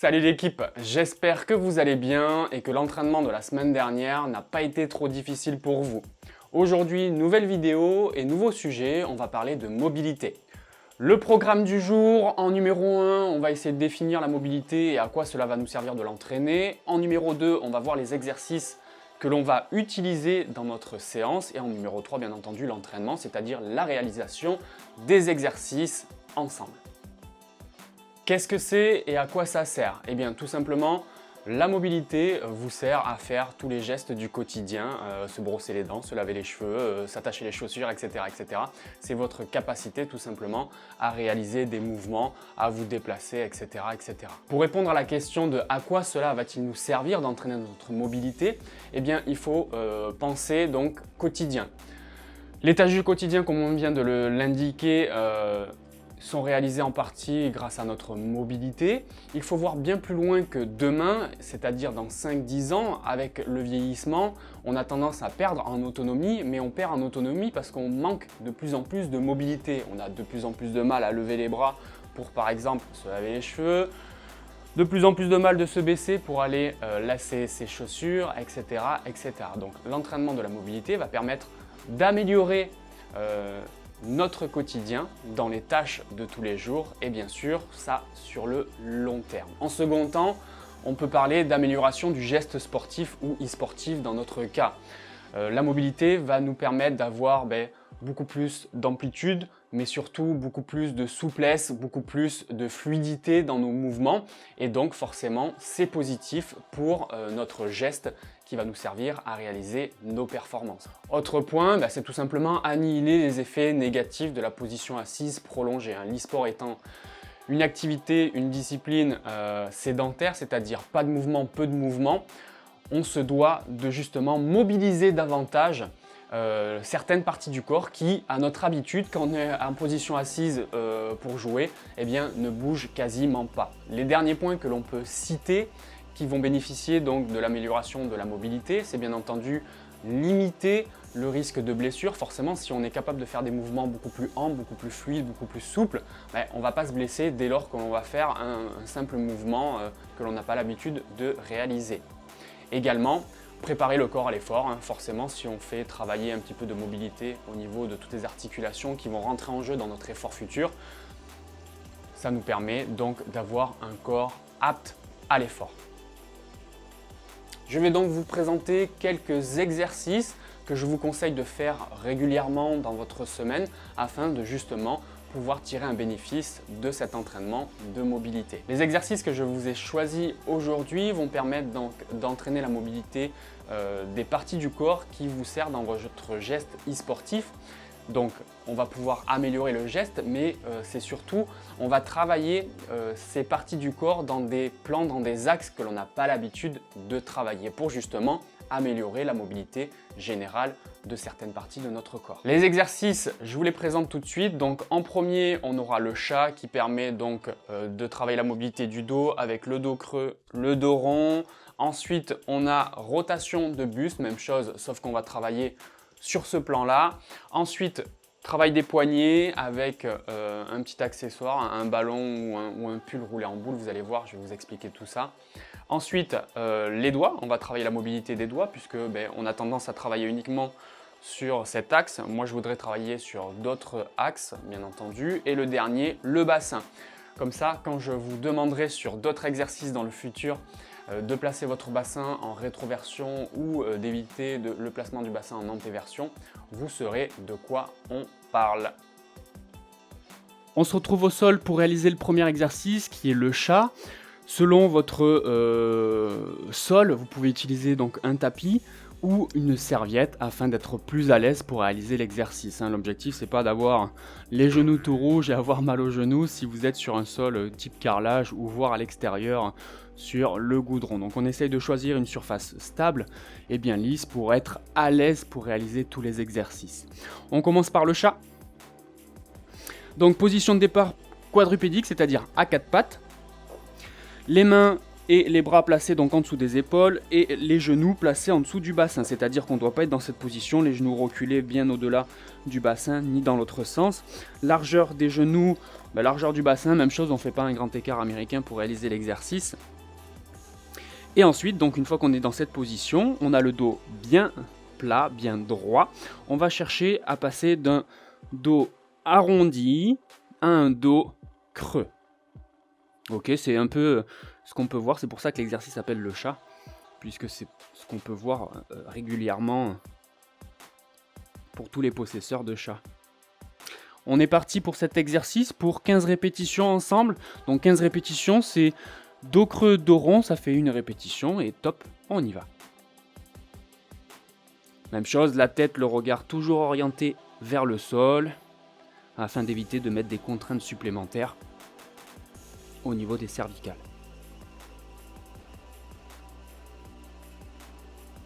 Salut l'équipe, j'espère que vous allez bien et que l'entraînement de la semaine dernière n'a pas été trop difficile pour vous. Aujourd'hui, nouvelle vidéo et nouveau sujet, on va parler de mobilité. Le programme du jour, en numéro 1, on va essayer de définir la mobilité et à quoi cela va nous servir de l'entraîner. En numéro 2, on va voir les exercices que l'on va utiliser dans notre séance. Et en numéro 3, bien entendu, l'entraînement, c'est-à-dire la réalisation des exercices ensemble. Qu'est-ce que c'est et à quoi ça sert? Eh bien, tout simplement, la mobilité vous sert à faire tous les gestes du quotidien, se brosser les dents, se laver les cheveux, s'attacher les chaussures, etc. etc. C'est votre capacité tout simplement à réaliser des mouvements, à vous déplacer, etc. etc. Pour répondre à la question de à quoi cela va-t-il nous servir d'entraîner notre mobilité, eh bien, il faut penser donc quotidien. Les tâches du quotidien, comme on vient de l'indiquer, sont réalisés en partie grâce à notre mobilité. Il faut voir bien plus loin que demain, c'est-à-dire dans 5-10 ans, avec le vieillissement, on a tendance à perdre en autonomie, mais on perd en autonomie parce qu'on manque de plus en plus de mobilité. On a de plus en plus de mal à lever les bras pour, par exemple, se laver les cheveux, de plus en plus de mal de se baisser pour aller lasser ses chaussures, etc. etc. Donc l'entraînement de la mobilité va permettre d'améliorer notre quotidien dans les tâches de tous les jours et bien sûr ça sur le long terme. En second temps, on peut parler d'amélioration du geste sportif ou e-sportif dans notre cas. La mobilité va nous permettre d'avoir beaucoup plus d'amplitude, mais surtout beaucoup plus de souplesse, beaucoup plus de fluidité dans nos mouvements et donc forcément c'est positif pour notre geste qui va nous servir à réaliser nos performances. Autre point, c'est tout simplement annihiler les effets négatifs de la position assise prolongée. L'e-sport étant une activité, une discipline sédentaire, c'est-à-dire pas de mouvement, peu de mouvement, on se doit de justement mobiliser davantage certaines parties du corps qui, à notre habitude, quand on est en position assise pour jouer, ne bougent quasiment pas. Les derniers points que l'on peut citer qui vont bénéficier donc de l'amélioration de la mobilité, c'est bien entendu limiter le risque de blessure. Forcément, si on est capable de faire des mouvements beaucoup plus amples, beaucoup plus fluides, beaucoup plus souples, on ne va pas se blesser dès lors que l'on va faire un simple mouvement que l'on n'a pas l'habitude de réaliser. Également, préparer le corps à l'effort, forcément si on fait travailler un petit peu de mobilité au niveau de toutes les articulations qui vont rentrer en jeu dans notre effort futur, ça nous permet donc d'avoir un corps apte à l'effort. Je vais donc vous présenter quelques exercices que je vous conseille de faire régulièrement dans votre semaine afin de justement pouvoir tirer un bénéfice de cet entraînement de mobilité. Les exercices que je vous ai choisis aujourd'hui vont permettre donc d'entraîner la mobilité des parties du corps qui vous servent dans votre geste e-sportif. Donc on va pouvoir améliorer le geste, mais c'est surtout, on va travailler ces parties du corps dans des plans, dans des axes que l'on n'a pas l'habitude de travailler pour justement améliorer la mobilité générale de certaines parties de notre corps. Les exercices, je vous les présente tout de suite. Donc en premier, on aura le chat qui permet donc de travailler la mobilité du dos avec le dos creux, le dos rond. Ensuite, on a rotation de buste, même chose, sauf qu'on va travailler sur ce plan-là. Ensuite, travail des poignets avec un petit accessoire, un ballon ou un pull roulé en boule. Vous allez voir, je vais vous expliquer tout ça. Ensuite, les doigts. On va travailler la mobilité des doigts puisque on a tendance à travailler uniquement sur cet axe. Moi, je voudrais travailler sur d'autres axes, bien entendu. Et le dernier, le bassin. Comme ça, quand je vous demanderai sur d'autres exercices dans le futur de placer votre bassin en rétroversion ou d'éviter le placement du bassin en antéversion, vous saurez de quoi on parle. On se retrouve au sol pour réaliser le premier exercice qui est le chat. Selon votre sol, vous pouvez utiliser donc un tapis ou une serviette afin d'être plus à l'aise pour réaliser l'exercice. L'objectif, c'est pas d'avoir les genoux tout rouges et avoir mal aux genoux si vous êtes sur un sol type carrelage ou voire à l'extérieur sur le goudron. Donc on essaye de choisir une surface stable et bien lisse pour être à l'aise pour réaliser tous les exercices. On commence par le chat. Donc position de départ quadrupédique, c'est-à-dire à quatre pattes. Les mains et les bras placés donc en dessous des épaules et les genoux placés en dessous du bassin. C'est-à-dire qu'on ne doit pas être dans cette position, les genoux reculés bien au-delà du bassin ni dans l'autre sens. Largeur des genoux, largeur du bassin, même chose, on ne fait pas un grand écart américain pour réaliser l'exercice. Et ensuite, donc une fois qu'on est dans cette position, on a le dos bien plat, bien droit. On va chercher à passer d'un dos arrondi à un dos creux. Ok, c'est un peu ce qu'on peut voir, c'est pour ça que l'exercice s'appelle le chat, puisque c'est ce qu'on peut voir régulièrement pour tous les possesseurs de chats. On est parti pour cet exercice pour 15 répétitions ensemble. Donc 15 répétitions, c'est dos creux, dos rond, ça fait une répétition et top, on y va. Même chose, la tête, le regard toujours orienté vers le sol, afin d'éviter de mettre des contraintes supplémentaires au niveau des cervicales.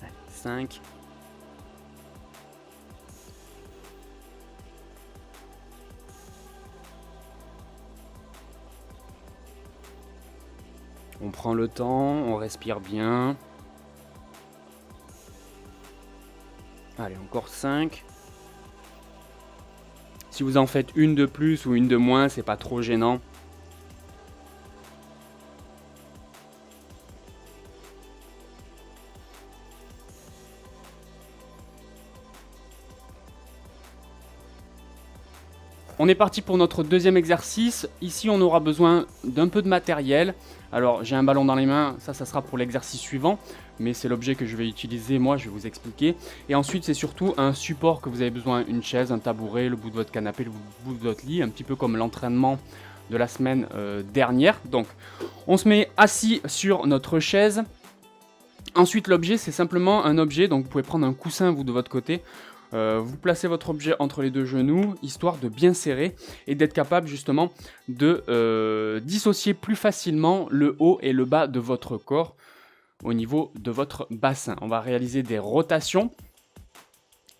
Allez, 5. On prend le temps, on respire bien. Allez, encore 5. Si vous en faites une de plus ou une de moins, c'est pas trop gênant. On est parti pour notre deuxième exercice. Ici, on aura besoin d'un peu de matériel. Alors, j'ai un ballon dans les mains, ça sera pour l'exercice suivant, mais c'est l'objet que je vais utiliser, moi, je vais vous expliquer. Et ensuite, c'est surtout un support que vous avez besoin, une chaise, un tabouret, le bout de votre canapé, le bout de votre lit, un petit peu comme l'entraînement de la semaine dernière. Donc, on se met assis sur notre chaise. Ensuite, l'objet, c'est simplement un objet, donc vous pouvez prendre un coussin, vous, de votre côté. Vous placez votre objet entre les deux genoux, histoire de bien serrer et d'être capable justement de dissocier plus facilement le haut et le bas de votre corps au niveau de votre bassin. On va réaliser des rotations.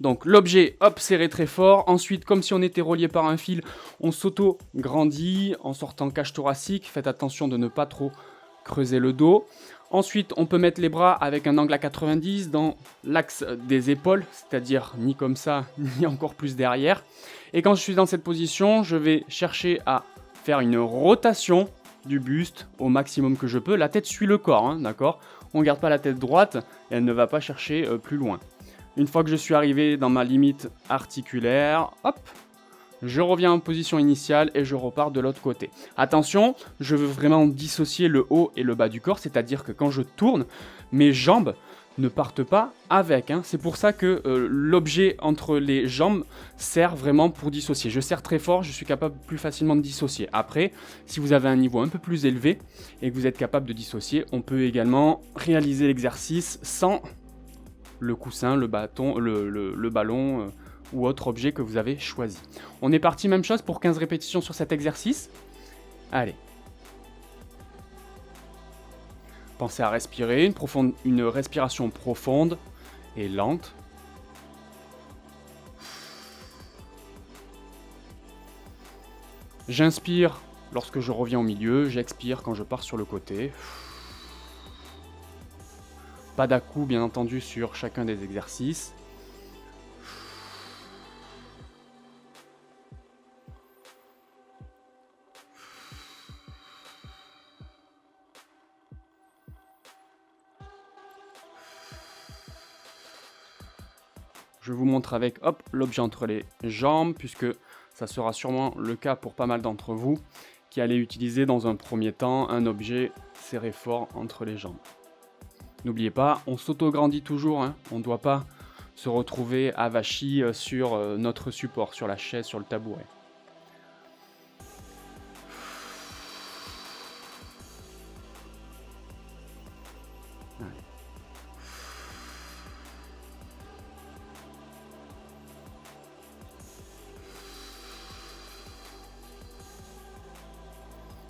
Donc l'objet, hop, serré très fort. Ensuite, comme si on était relié par un fil, on s'auto-grandit en sortant cage thoracique. Faites attention de ne pas trop creuser le dos. Ensuite, on peut mettre les bras avec un angle à 90 dans l'axe des épaules, c'est-à-dire ni comme ça, ni encore plus derrière. Et quand je suis dans cette position, je vais chercher à faire une rotation du buste au maximum que je peux. La tête suit le corps, hein, d'accord ? On ne garde pas la tête droite, et elle ne va pas chercher plus loin. Une fois que je suis arrivé dans ma limite articulaire, hop, je reviens en position initiale et je repars de l'autre côté. Attention, je veux vraiment dissocier le haut et le bas du corps, c'est-à-dire que quand je tourne, mes jambes ne partent pas avec. C'est pour ça que l'objet entre les jambes sert vraiment pour dissocier. Je serre très fort, je suis capable plus facilement de dissocier. Après, si vous avez un niveau un peu plus élevé et que vous êtes capable de dissocier, on peut également réaliser l'exercice sans le coussin, le bâton, le ballon ou autre objet que vous avez choisi. On est parti, même chose pour 15 répétitions sur cet exercice. Allez. Pensez à respirer, une respiration profonde et lente. J'inspire lorsque je reviens au milieu, j'expire quand je pars sur le côté. Pas d'à-coups, bien entendu, sur chacun des exercices. Je vous montre avec l'objet entre les jambes, puisque ça sera sûrement le cas pour pas mal d'entre vous, qui allez utiliser dans un premier temps un objet serré fort entre les jambes. N'oubliez pas, on s'auto-grandit toujours, on ne doit pas se retrouver avachi sur notre support, sur la chaise, sur le tabouret.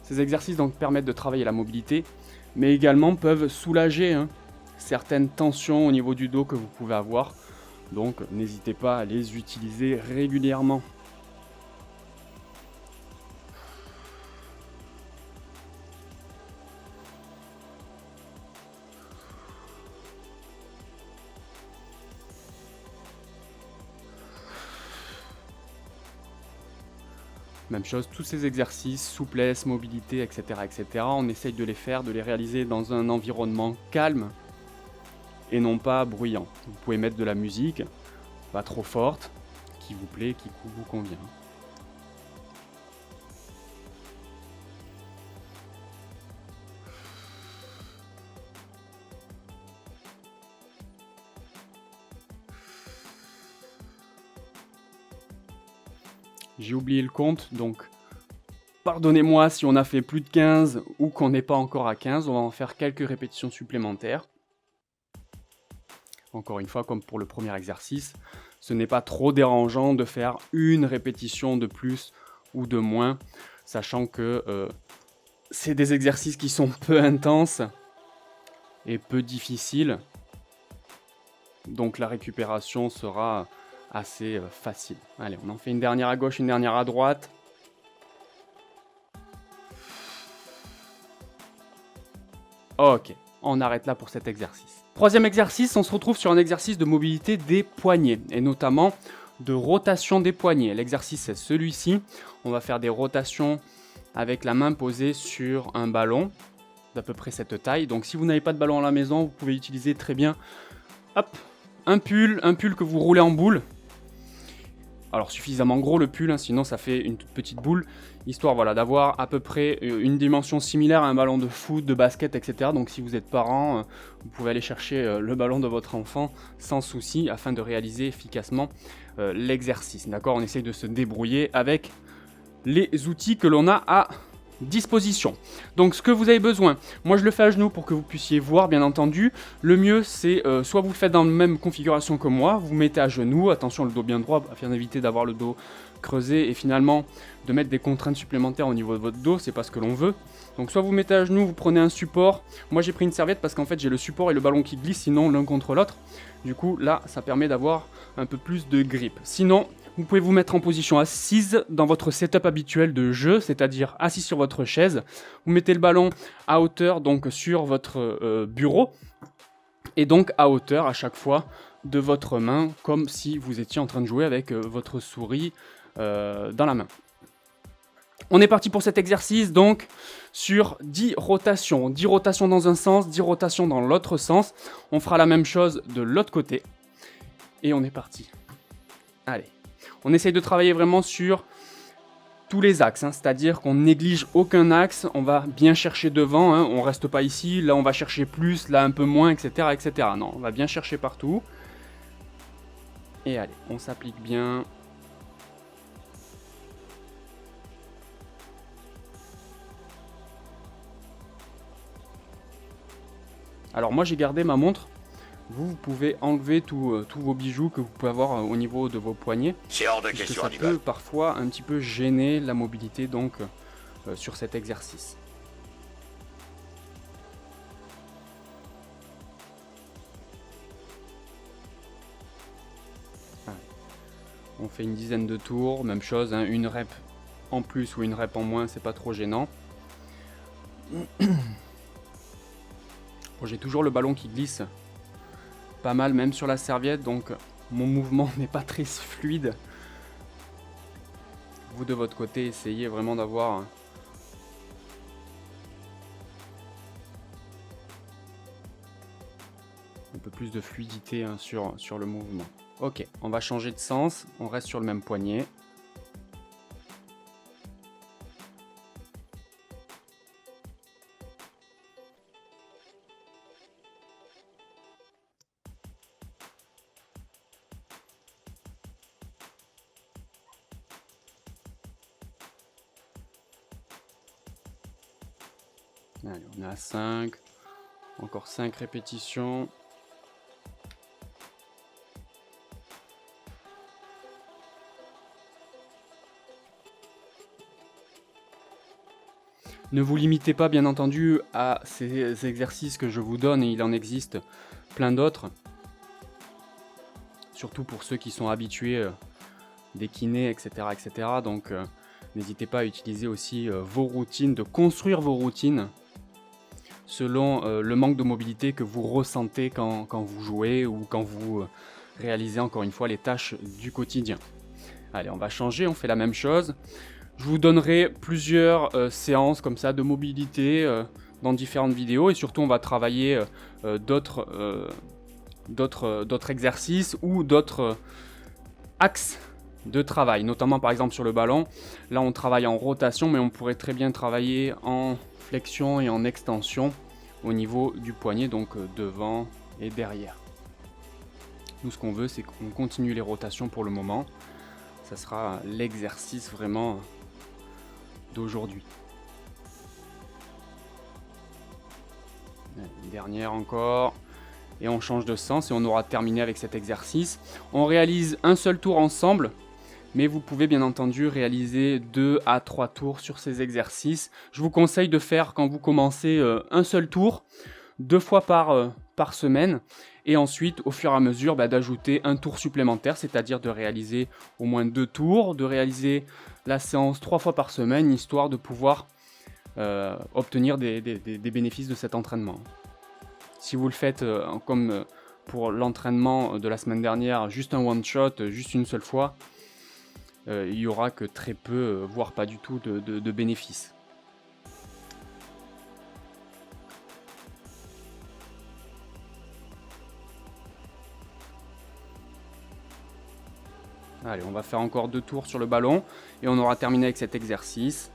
Ces exercices donc permettent de travailler la mobilité, mais également peuvent soulager certaines tensions au niveau du dos que vous pouvez avoir. Donc n'hésitez pas à les utiliser régulièrement. Même chose, tous ces exercices, souplesse, mobilité, etc., on essaye de les faire, de les réaliser dans un environnement calme et non pas bruyant. Vous pouvez mettre de la musique, pas trop forte, qui vous plaît, qui vous convient. J'ai oublié le compte, donc pardonnez-moi si on a fait plus de 15 ou qu'on n'est pas encore à 15, on va en faire quelques répétitions supplémentaires. Encore une fois, comme pour le premier exercice, ce n'est pas trop dérangeant de faire une répétition de plus ou de moins, sachant que c'est des exercices qui sont peu intenses et peu difficiles. Donc la récupération sera assez facile. Allez, on en fait une dernière à gauche, une dernière à droite. Ok, on arrête là pour cet exercice. Troisième exercice, on se retrouve sur un exercice de mobilité des poignets, et notamment de rotation des poignets. L'exercice est celui-ci. On va faire des rotations avec la main posée sur un ballon d'à peu près cette taille. Donc si vous n'avez pas de ballon à la maison, vous pouvez utiliser très bien un pull que vous roulez en boule. Alors suffisamment gros le pull, sinon ça fait une toute petite boule, histoire d'avoir à peu près une dimension similaire à un ballon de foot, de basket, etc. Donc si vous êtes parent, vous pouvez aller chercher le ballon de votre enfant sans souci afin de réaliser efficacement l'exercice. D'accord, on essaye de se débrouiller avec les outils que l'on a à disposition. Donc ce que vous avez besoin, moi je le fais à genoux pour que vous puissiez voir bien entendu. Le mieux c'est soit vous le faites dans la même configuration que moi, vous mettez à genoux, attention le dos bien droit afin d'éviter d'avoir le dos creusé et finalement de mettre des contraintes supplémentaires au niveau de votre dos, c'est pas ce que l'on veut. Donc soit vous mettez à genoux, vous prenez un support, moi j'ai pris une serviette parce qu'en fait j'ai le support et le ballon qui glissent sinon l'un contre l'autre. Du coup là ça permet d'avoir un peu plus de grip. Sinon vous pouvez vous mettre en position assise dans votre setup habituel de jeu, c'est-à-dire assis sur votre chaise. Vous mettez le ballon à hauteur donc sur votre bureau et donc à hauteur à chaque fois de votre main, comme si vous étiez en train de jouer avec votre souris dans la main. On est parti pour cet exercice donc sur 10 rotations. 10 rotations dans un sens, 10 rotations dans l'autre sens. On fera la même chose de l'autre côté. Et on est parti. Allez. On essaye de travailler vraiment sur tous les axes, c'est-à-dire qu'on néglige aucun axe, on va bien chercher devant, on reste pas ici, là on va chercher plus, là un peu moins, etc., etc. Non, on va bien chercher partout. Et allez, on s'applique bien. Alors moi j'ai gardé ma montre. Vous pouvez enlever tous vos bijoux que vous pouvez avoir au niveau de vos poignets. C'est hors de question, ça peut parfois un petit peu gêner la mobilité donc sur cet exercice. Allez. On fait une dizaine de tours, même chose, une rep en plus ou une rep en moins, c'est pas trop gênant. Bon, j'ai toujours le ballon qui glisse pas mal même sur la serviette, donc mon mouvement n'est pas très fluide. Vous de votre côté essayez vraiment d'avoir un peu plus de fluidité sur le mouvement. Ok, on va changer de sens, on reste sur le même poignet. Allez, on est à 5, encore 5 répétitions. Ne vous limitez pas bien entendu à ces exercices que je vous donne, et il en existe plein d'autres. Surtout pour ceux qui sont habitués des kinés, etc. etc. Donc n'hésitez pas à utiliser aussi vos routines, de construire vos routines selon le manque de mobilité que vous ressentez quand vous jouez ou quand vous réalisez encore une fois les tâches du quotidien. Allez, on va changer, on fait la même chose. Je vous donnerai plusieurs séances comme ça de mobilité dans différentes vidéos et surtout on va travailler d'autres exercices ou d'autres axes de travail, notamment par exemple sur le ballon. Là on travaille en rotation, mais on pourrait très bien travailler en flexion et en extension au niveau du poignet, donc devant et derrière. Nous ce qu'on veut c'est qu'on continue les rotations pour le moment. Ça sera l'exercice vraiment d'aujourd'hui. Une dernière encore. Et on change de sens et on aura terminé avec cet exercice. On réalise un seul tour ensemble, mais vous pouvez bien entendu réaliser 2 à 3 tours sur ces exercices. Je vous conseille de faire, quand vous commencez, un seul tour, 2 fois par semaine, et ensuite, au fur et à mesure, d'ajouter un tour supplémentaire, c'est-à-dire de réaliser au moins 2 tours, de réaliser la séance 3 fois par semaine, histoire de pouvoir obtenir des bénéfices de cet entraînement. Si vous le faites comme pour l'entraînement de la semaine dernière, juste un one-shot, juste une seule fois, il n'y aura que très peu, voire pas du tout de bénéfices. Allez, on va faire encore 2 tours sur le ballon et on aura terminé avec cet exercice.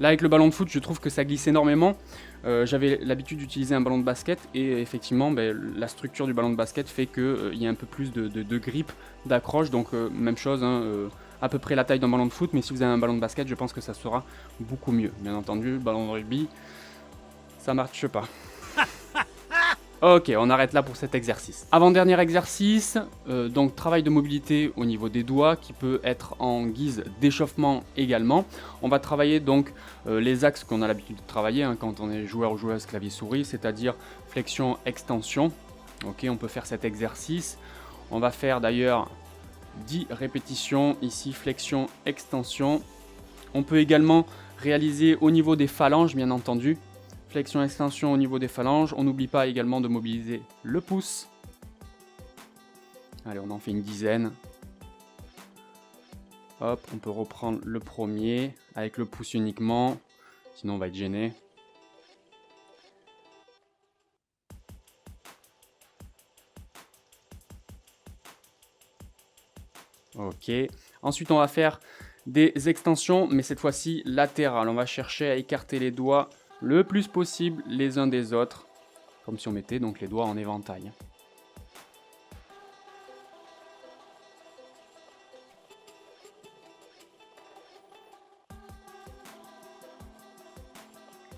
Là, avec le ballon de foot, je trouve que ça glisse énormément. J'avais l'habitude d'utiliser un ballon de basket et effectivement, la structure du ballon de basket fait qu'il y a un peu plus de grip, d'accroche. Donc, même chose, à peu près la taille d'un ballon de foot. Mais si vous avez un ballon de basket, je pense que ça sera beaucoup mieux. Bien entendu, le ballon de rugby, ça marche pas. Ok, on arrête là pour cet exercice. Avant-dernier exercice, donc travail de mobilité au niveau des doigts qui peut être en guise d'échauffement également. On va travailler donc les axes qu'on a l'habitude de travailler quand on est joueur ou joueuse clavier-souris, c'est-à-dire flexion-extension. Ok, on peut faire cet exercice. On va faire d'ailleurs 10 répétitions ici, flexion-extension. On peut également réaliser au niveau des phalanges, bien entendu. Flexion-extension au niveau des phalanges. On n'oublie pas également de mobiliser le pouce. Allez, on en fait une dizaine. Hop, on peut reprendre le premier avec le pouce uniquement. Sinon, on va être gêné. Ok. Ensuite, on va faire des extensions, mais cette fois-ci latérales. On va chercher à écarter les doigts le plus possible les uns des autres, comme si on mettait donc les doigts en éventail.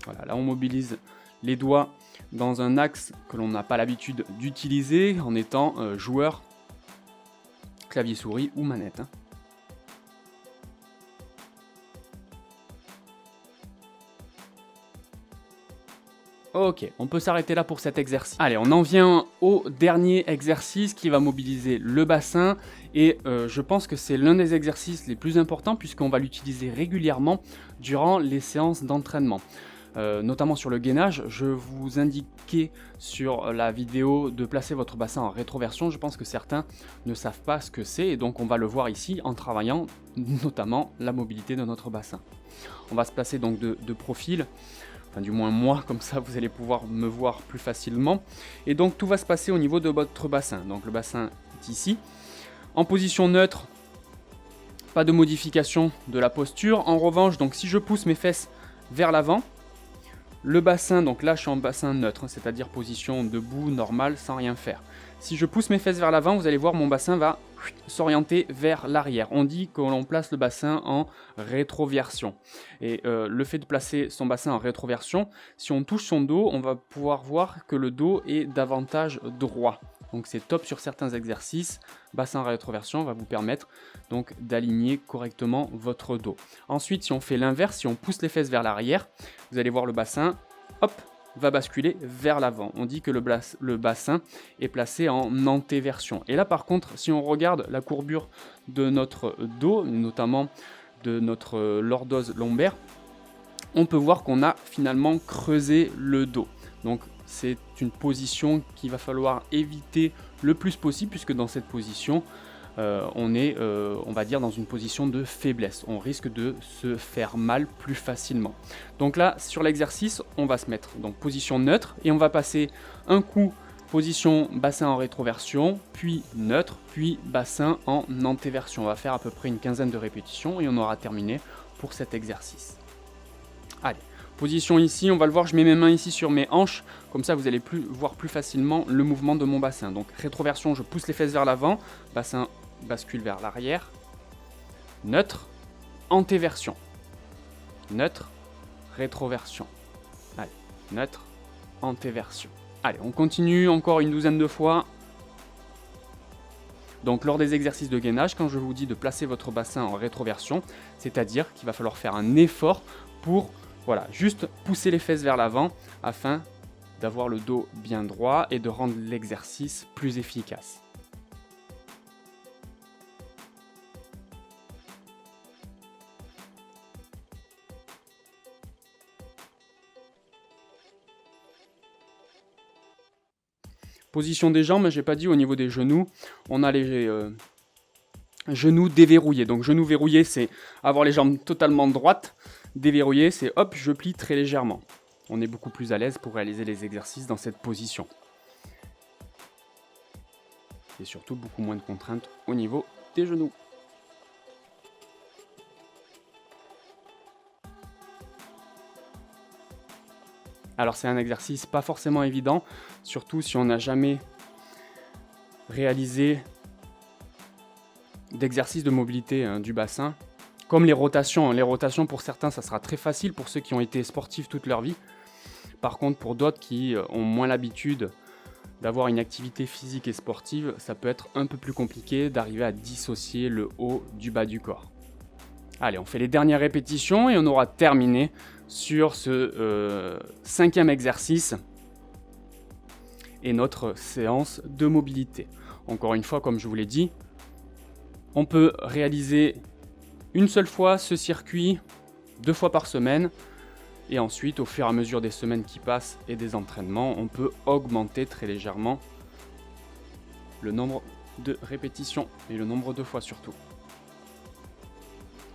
Voilà, là on mobilise les doigts dans un axe que l'on n'a pas l'habitude d'utiliser en étant joueur, clavier-souris ou manette. Ok, on peut s'arrêter là pour cet exercice. Allez, on en vient au dernier exercice qui va mobiliser le bassin et je pense que c'est l'un des exercices les plus importants puisqu'on va l'utiliser régulièrement durant les séances d'entraînement. Notamment sur le gainage, je vous indiquais sur la vidéo de placer votre bassin en rétroversion. Je pense que certains ne savent pas ce que c'est et donc on va le voir ici en travaillant notamment la mobilité de notre bassin. On va se placer donc de profil. Enfin, du moins moi, comme ça vous allez pouvoir me voir plus facilement. Et donc tout va se passer au niveau de votre bassin. Donc le bassin est ici. En position neutre, pas de modification de la posture. En revanche, donc si je pousse mes fesses vers l'avant, le bassin, donc là je suis en bassin neutre, c'est-à-dire position debout, normale, sans rien faire. Si je pousse mes fesses vers l'avant, vous allez voir mon bassin va s'orienter vers l'arrière. On dit que l'on place le bassin en rétroversion. Et le fait de placer son bassin en rétroversion, si on touche son dos, on va pouvoir voir que le dos est davantage droit. Donc c'est top sur certains exercices. Bassin en rétroversion va vous permettre donc d'aligner correctement votre dos. Ensuite, si on fait l'inverse, si on pousse les fesses vers l'arrière, vous allez voir le bassin, hop, va basculer vers l'avant. On dit que le bassin est placé en antéversion. Et là par contre, si on regarde la courbure de notre dos, notamment de notre lordose lombaire, on peut voir qu'on a finalement creusé le dos. Donc c'est une position qu'il va falloir éviter le plus possible puisque dans cette position, on est, on va dire, dans une position de faiblesse. On risque de se faire mal plus facilement. Donc là, sur l'exercice, on va se mettre donc position neutre et on va passer un coup position bassin en rétroversion, puis neutre, puis bassin en antéversion. On va faire à peu près une quinzaine de répétitions et on aura terminé pour cet exercice. Allez, position ici, on va le voir, je mets mes mains ici sur mes hanches, comme ça vous allez voir plus facilement le mouvement de mon bassin. Donc rétroversion, je pousse les fesses vers l'avant, bassin bascule vers l'arrière, neutre, antéversion, neutre, rétroversion, allez, neutre, antéversion. Allez, on continue encore une douzaine de fois. Donc lors des exercices de gainage, quand je vous dis de placer votre bassin en rétroversion, c'est-à-dire qu'il va falloir faire un effort pour, voilà, juste pousser les fesses vers l'avant afin d'avoir le dos bien droit et de rendre l'exercice plus efficace. Position des jambes, je n'ai pas dit au niveau des genoux, on a les genoux déverrouillés. Donc genoux verrouillés, c'est avoir les jambes totalement droites. Déverrouillé, c'est hop, je plie très légèrement. On est beaucoup plus à l'aise pour réaliser les exercices dans cette position. Et surtout beaucoup moins de contraintes au niveau des genoux. Alors c'est un exercice pas forcément évident, surtout si on n'a jamais réalisé d'exercice de mobilité du bassin. Comme les rotations. Les rotations pour certains ça sera très facile pour ceux qui ont été sportifs toute leur vie. Par contre pour d'autres qui ont moins l'habitude d'avoir une activité physique et sportive, ça peut être un peu plus compliqué d'arriver à dissocier le haut du bas du corps. Allez, on fait les dernières répétitions et on aura terminé sur ce 5e exercice et notre séance de mobilité. Encore une fois, comme je vous l'ai dit, on peut réaliser une seule fois ce circuit 2 fois par semaine et ensuite, au fur et à mesure des semaines qui passent et des entraînements, on peut augmenter très légèrement le nombre de répétitions et le nombre de fois surtout.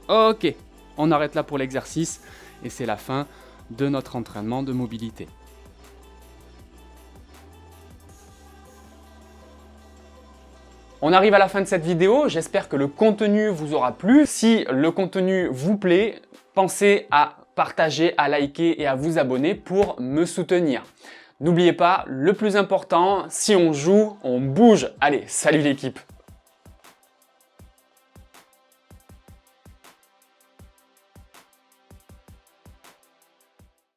Ok, on arrête là pour l'exercice et c'est la fin de notre entraînement de mobilité. On arrive à la fin de cette vidéo, j'espère que le contenu vous aura plu. Si le contenu vous plaît, pensez à partager, à liker et à vous abonner pour me soutenir. N'oubliez pas, le plus important, si on joue, on bouge. Allez, salut l'équipe!